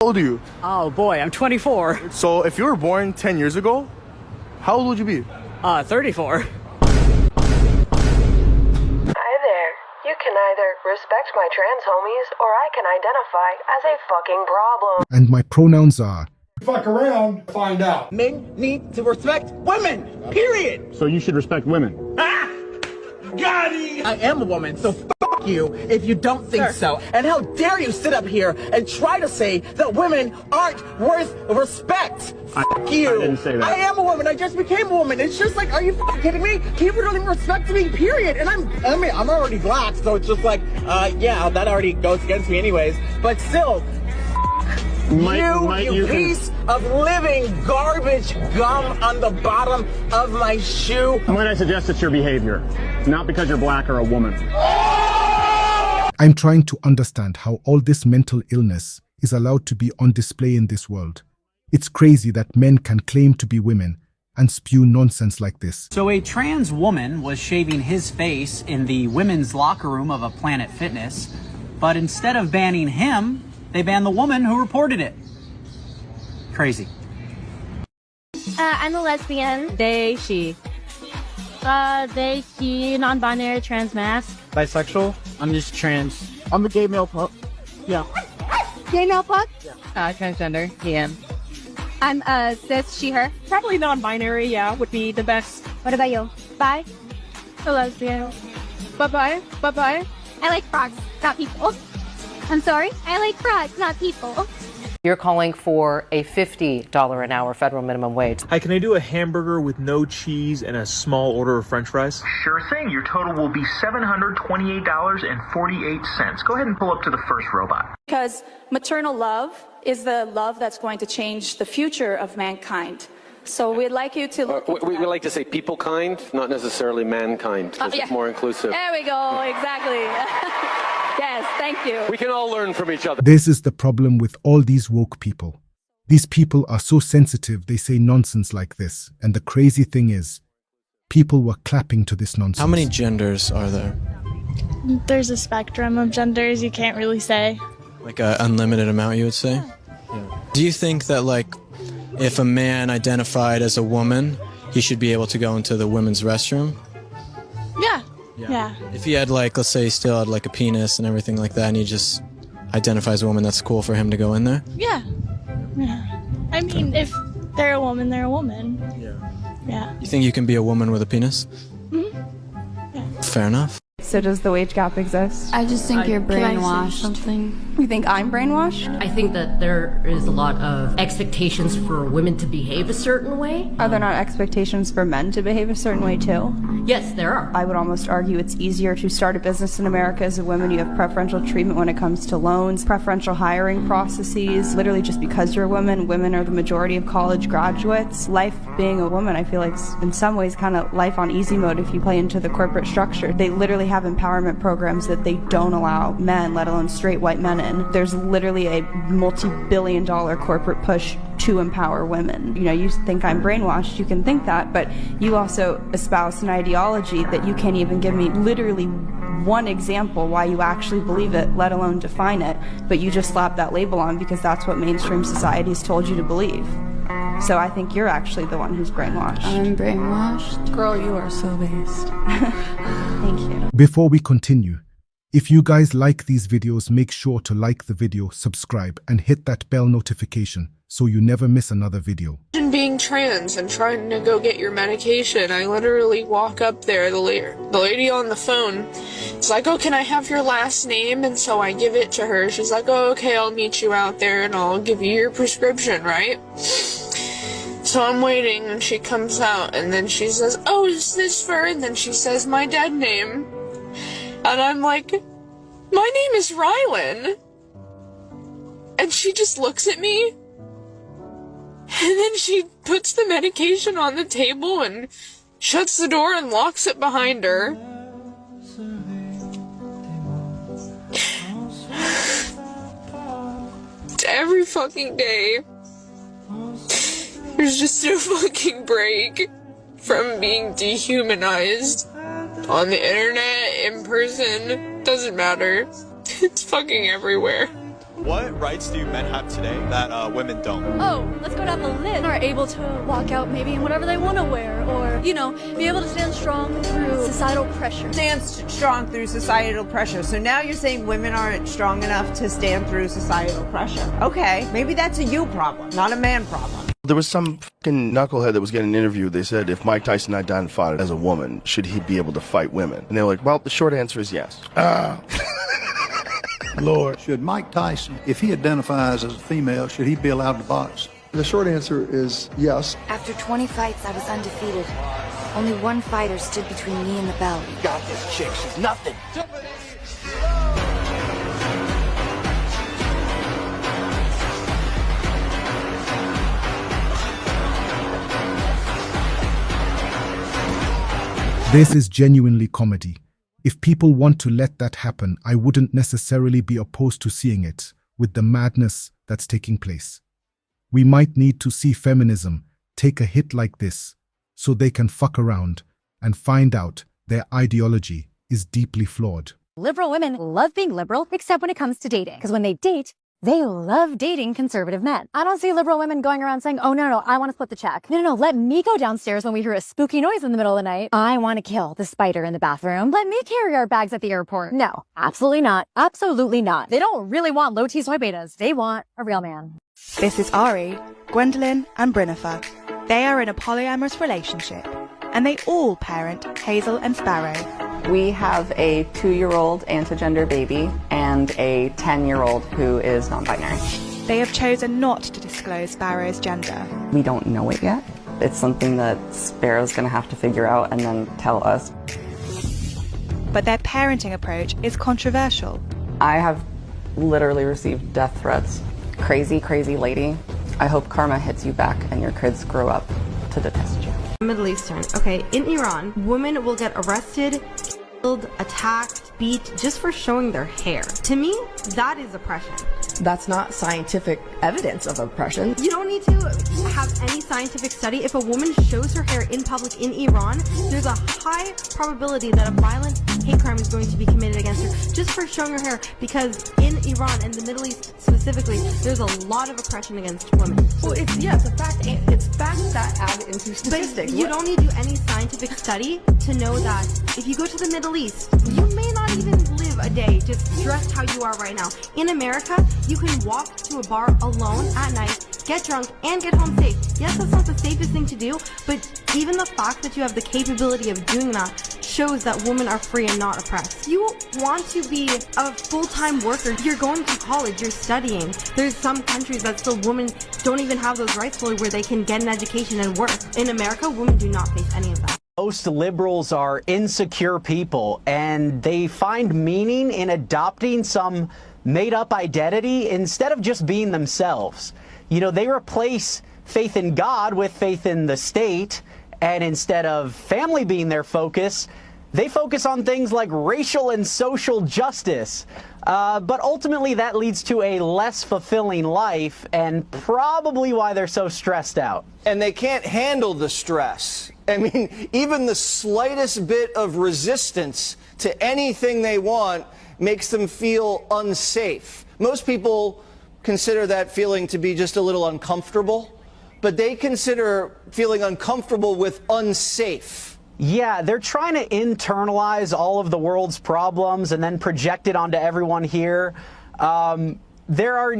How old are you? Oh boy, I'm 24. So if you were born 10 years ago, how old would you be? 34. Hi there. You can either respect my trans homies, or I can identify as a fucking problem. And my pronouns are... Fuck around, find out. Men need to respect women, period. So you should respect women. Ah! Got it! I am a woman, so fuck you if you don't think so. And how dare you sit up here and try to say that women aren't worth respect? Fuck you. I didn't say that. I am a woman. I just became a woman. It's just like, are you fucking kidding me? People don't even respect me, period. And I'm already black, so it's just like, yeah, that already goes against me anyways. But still, you piece of living garbage gum on the bottom of my shoe. Might I suggest it's your behavior, not because you're black or a woman. I'm trying to understand how all this mental illness is allowed to be on display in this world. It's crazy that men can claim to be women and spew nonsense like this. So a trans woman was shaving his face in the women's locker room of a Planet Fitness, but instead of banning him, they banned the woman who reported it. Crazy. I'm a lesbian. They, she. They, she, non-binary, trans mask. Bisexual? I'm just trans. I'm a gay male pup. Yeah. Gay male pup? Yeah. Transgender, he, him. I'm cis, she, her. Probably non-binary, yeah, would be the best. What about you? Bi? A lesbian. Bye-bye, bye-bye. I like frogs, not people. I'm sorry? I like frogs, not people. You're calling for a $50 an hour federal minimum wage. Hi, can I do a hamburger with no cheese and a small order of french fries? Sure thing. Your total will be $728.48. Go ahead and pull up to the first robot. Because maternal love is the love that's going to change the future of mankind. So we'd like you to look we like to say people kind, not necessarily mankind, because it's more inclusive. There we go, exactly. Yes, thank you. We can all learn from each other. This is the problem with all these woke people. These people are so sensitive, they say nonsense like this. And the crazy thing is, people were clapping to this nonsense. How many genders are there? There's a spectrum of genders, you can't really say. Like an unlimited amount, you would say? Yeah. Do you think that, like, if a man identified as a woman, he should be able to go into the women's restroom? Yeah. If he had, like, let's say he still had, like, a penis and everything like that, and he just identifies a woman, that's cool for him to go in there? Yeah. I mean, if they're a woman, they're a woman. Yeah. You think you can be a woman with a penis? Mm-hmm. Yeah. Fair enough. So does the wage gap exist? I just think you're brainwashed. Something. You think I'm brainwashed? I think that there is a lot of expectations for women to behave a certain way. Are there not expectations for men to behave a certain way too? Yes, there are. I would almost argue it's easier to start a business in America as a woman. You have preferential treatment when it comes to loans, preferential hiring processes. Literally just because you're a woman, women are the majority of college graduates. Life being a woman, I feel like in some ways kind of life on easy mode if you play into the corporate structure. They literally have empowerment programs that they don't allow men, let alone straight white men in. There's literally a multi-billion-dollar corporate push to empower women. You know, you think I'm brainwashed, you can think that, but you also espouse an ideology that you can't even give me literally one example why you actually believe it, let alone define it, but you just slap that label on because that's what mainstream society's told you to believe. So I think you're actually the one who's brainwashed. I'm brainwashed? Girl, you are so based. Thank you. Before we continue, if you guys like these videos, make sure to like the video, subscribe, and hit that bell notification so you never miss another video. Being trans and trying to go get your medication, I literally walk up there, the lady on the phone is like, oh, can I have your last name? And so I give it to her. She's like, oh, okay, I'll meet you out there and I'll give you your prescription, right? So I'm waiting and she comes out and then she says, oh, is this for? And then she says my dead name. And I'm like, my name is Rylan. And she just looks at me. And then she puts the medication on the table and shuts the door and locks it behind her. Every fucking day, there's just no fucking break from being dehumanized on the internet, in person, doesn't matter. It's fucking everywhere. What rights do men have today that women don't? Oh, let's go down the list. Are able to walk out maybe in whatever they want to wear, or, you know, be able to stand strong through societal pressure. Stand strong through societal pressure. So now you're saying women aren't strong enough to stand through societal pressure. Okay, maybe that's a you problem, not a man problem. There was some fucking knucklehead that was getting interviewed. They said if Mike Tyson identified as a woman, should he be able to fight women? And they were like, well, the short answer is yes. Lord. Should Mike Tyson, if he identifies as a female, should he be allowed to box? The short answer is yes. After 20 fights, I was undefeated. Only one fighter stood between me and the belt. You got this chick, she's nothing. This is genuinely comedy. If people want to let that happen, I wouldn't necessarily be opposed to seeing it, with the madness that's taking place. We might need to see feminism take a hit like this, so they can fuck around and find out their ideology is deeply flawed. Liberal women love being liberal, except when it comes to dating. Because when they date, they love dating conservative men. I don't see liberal women going around saying, oh, no, I want to split the check. No, let me go downstairs when we hear a spooky noise in the middle of the night. I want to kill the spider in the bathroom. Let me carry our bags at the airport. No, absolutely not. Absolutely not. They don't really want low T soy betas. They want a real man. This is Ari, Gwendolyn, and Brynnifer. They are in a polyamorous relationship, and they all parent Hazel and Sparrow. We have a 2-year-old antigender baby and a 10-year-old who is non-binary. They have chosen not to disclose Sparrow's gender. We don't know it yet. It's something that Sparrow's going to have to figure out and then tell us. But their parenting approach is controversial. I have literally received death threats. Crazy, crazy lady. I hope karma hits you back and your kids grow up to detest you. Middle Eastern. Okay, in Iran, women will get arrested, killed, attacked, beat just for showing their hair. To me, that is oppression. That's not scientific evidence of oppression. You don't need to have any scientific study. If a woman shows her hair in public in Iran, there's a high probability that a violent hate crime is going to be committed against her just for showing her hair, because in Iran and the Middle East specifically, there's a lot of oppression against women. Well, it's a fact. It's facts that add into statistics. But you don't need to do any scientific study to know that if you go to the Middle East, you may not even live a day just dressed how you are right now. In America, you can walk to a bar alone at night, get drunk, and get home safe. Yes, that's not the safest thing to do, but even the fact that you have the capability of doing that shows that women are free and not oppressed. You want to be a full-time worker. You're going to college, you're studying. There's some countries that still women don't even have those rights fully where they can get an education and work. In America, women do not face any of that. Most liberals are insecure people, and they find meaning in adopting some made-up identity instead of just being themselves. You know, they replace faith in God with faith in the state, and instead of family being their focus, they focus on things like racial and social justice. But ultimately, that leads to a less fulfilling life, and probably why they're so stressed out. And they can't handle the stress. I mean, even the slightest bit of resistance to anything they want makes them feel unsafe. Most people consider that feeling to be just a little uncomfortable, but they consider feeling uncomfortable with unsafe. Yeah, they're trying to internalize all of the world's problems and then project it onto everyone here. There are,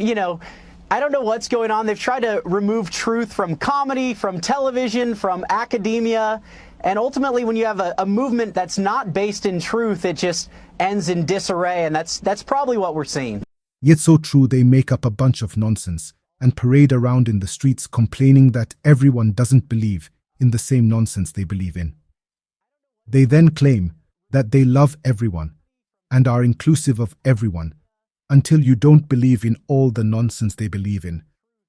I don't know what's going on. They've tried to remove truth from comedy, from television, from academia. And ultimately, when you have a movement that's not based in truth, it just ends in disarray. And that's probably what we're seeing. Yet so true, they make up a bunch of nonsense and parade around in the streets complaining that everyone doesn't believe in the same nonsense they believe in. They then claim that they love everyone and are inclusive of everyone until you don't believe in all the nonsense they believe in.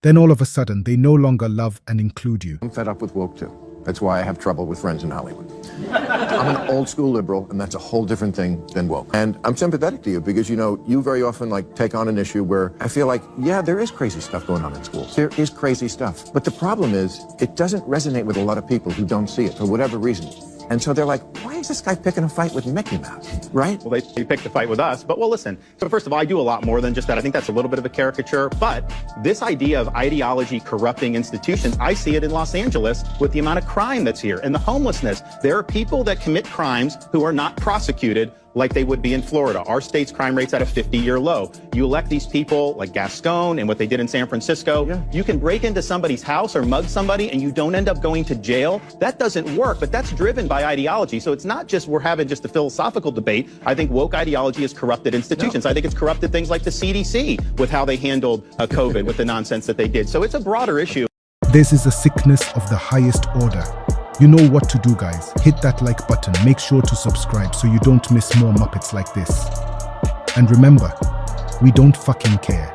Then all of a sudden, they no longer love and include you. I'm fed up with woke too. That's why I have trouble with friends in Hollywood. I'm an old school liberal, and that's a whole different thing than woke. And I'm sympathetic to you because, you very often take on an issue where I feel like, yeah, there is crazy stuff going on in schools. There is crazy stuff. But the problem is, it doesn't resonate with a lot of people who don't see it for whatever reason. And so they're like, why is this guy picking a fight with Mickey Mouse, right? Well, they picked a fight with us, but well, listen. So first of all, I do a lot more than just that. I think that's a little bit of a caricature, but this idea of ideology corrupting institutions, I see it in Los Angeles with the amount of crime that's here and the homelessness. There are people that commit crimes who are not prosecuted like they would be in Florida. Our state's crime rate's at a 50-year low. You elect these people like Gascon and what they did in San Francisco. Yeah. You can break into somebody's house or mug somebody and you don't end up going to jail. That doesn't work, but that's driven by ideology. So it's not just we're having just a philosophical debate. I think woke ideology has corrupted institutions. No. I think it's corrupted things like the CDC with how they handled COVID with the nonsense that they did. So it's a broader issue. This is a sickness of the highest order. You know what to do, guys. Hit that like button. Make sure to subscribe so you don't miss more Muppets like this. And remember, we don't fucking care.